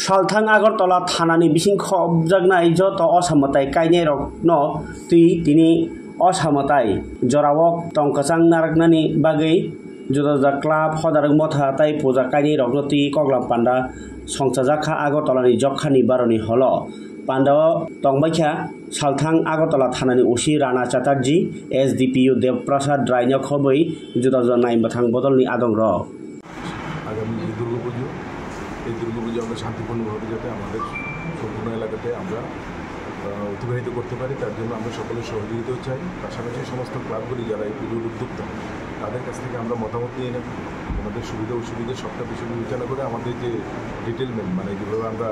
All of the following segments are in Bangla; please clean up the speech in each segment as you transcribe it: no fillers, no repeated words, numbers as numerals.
सालथां आगरतला थानानि बिसिं खबजागनाय जत असामताय कायनाय रकनो तुई तिनि असामताय जरावक तंकाचां नारकनानि बागै जुदा जुदा क्लाब हदारक मथा ताई पूजा कायनाय रकनो तुई कगलाम पान्डा संसाजाखा आगरतलानि जखानि बारनि हल पान्डा तंबायखा सालथां आगरतला थानानि ओसि राणा चैटार्जी एसडीपीयू देवप्रसाद रायनो खबै जुदा जुदा नायबाथां बदलनि आदं र আগামী যে দুর্গাপুজো এই দুর্গাপুজো আমরা শান্তিপূর্ণভাবে যাতে আমাদের সম্পূর্ণ এলাকাতে আমরা অতিবাহিত করতে পারি তার জন্য আমরা সকলের সহযোগিতাও চাই। পাশাপাশি সমস্ত ক্লাবগুলি যারা এই পুজোর উদ্যোক্তা তাদের কাছ থেকে আমরা মতামত নিয়ে নেব, আমাদের সুবিধা অসুবিধা সবটা বিষয় বিবেচনা করে আমাদের যে ডিটেলমেন্ট মানে যেভাবে আমরা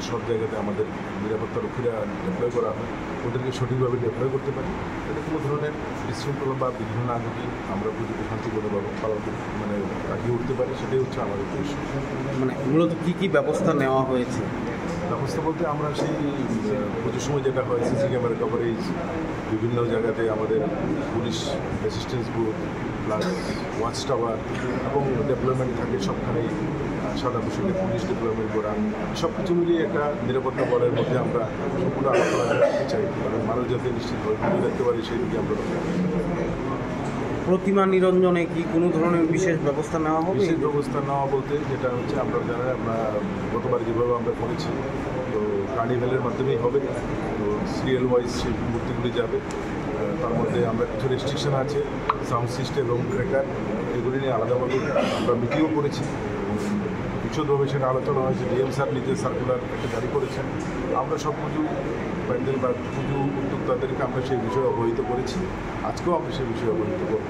সব জায়গাতে আমাদের নিরাপত্তা রক্ষীরা ডেপ্লয় করা হয় ওদেরকে সঠিকভাবে ডেপ্লয় করতে পারি, এটা কোনো ধরনের বিশৃঙ্খলা বা বিঘ্ন না ঘটিয়ে আমরা পুজোকে শান্তিপূর্ণভাবে পালন মানে কাটিয়ে উঠতে পারি, সেটাই হচ্ছে আমাদের উদ্দেশ্য। মানে মূলত কী ব্যবস্থা নেওয়া হয়েছে? ব্যবস্থা বলতে আমরা সেই পুজোর সময় যেটা হয় সিসি ক্যামেরা কভারেজ, বিভিন্ন জায়গাতে আমাদের police assistance booth plus watch tower এবং ডেভেলপমেন্ট থাকে সবখানেই সাদা পোশাকে পুলিশ ডেভেলপমেন্ট করা, সব কিছু মিলিয়ে একটা নিরাপত্তা বলের মধ্যে আমরা সম্পূর্ণ আলোচনা রাখতে চাই এবং মানুষ যাতে নিশ্চিতভাবে পুজো দেখতে পারি সেই দিকে আমরা প্রতিমা নিরঞ্জনে কি কোনো ধরনের বিশেষ ব্যবস্থা নেওয়া হবে? বিশেষ ব্যবস্থা নেওয়া বলতে যেটা হচ্ছে আমরা জানাই আমরা গতবার যেভাবে আমরা করেছি তো কার্নিভ্যালের মাধ্যমেই হবে, তো সিরিয়াল ওয়াইজ সেই মূর্তিগুলি যাবে, তার মধ্যে আমরা কিছু রেস্ট্রিকশন আছে সাউন্ড সিস্টেম এবং ক্র্যাকার এগুলি নিয়ে আলাদাভাবে আমরা মিটিংও করেছি, বিশদভাবে সেটা আলোচনা হয়েছে। ডিএম স্যার নিজে সার্কুলার একটা জারি করেছেন, আমরা সব পুজো প্যান্ডেল বা পুজো উদ্যোক্তাদেরকে আমরা সেই বিষয়ে অবহিত করেছি, আজকেও আমরা সেই বিষয়ে অবহিত করব।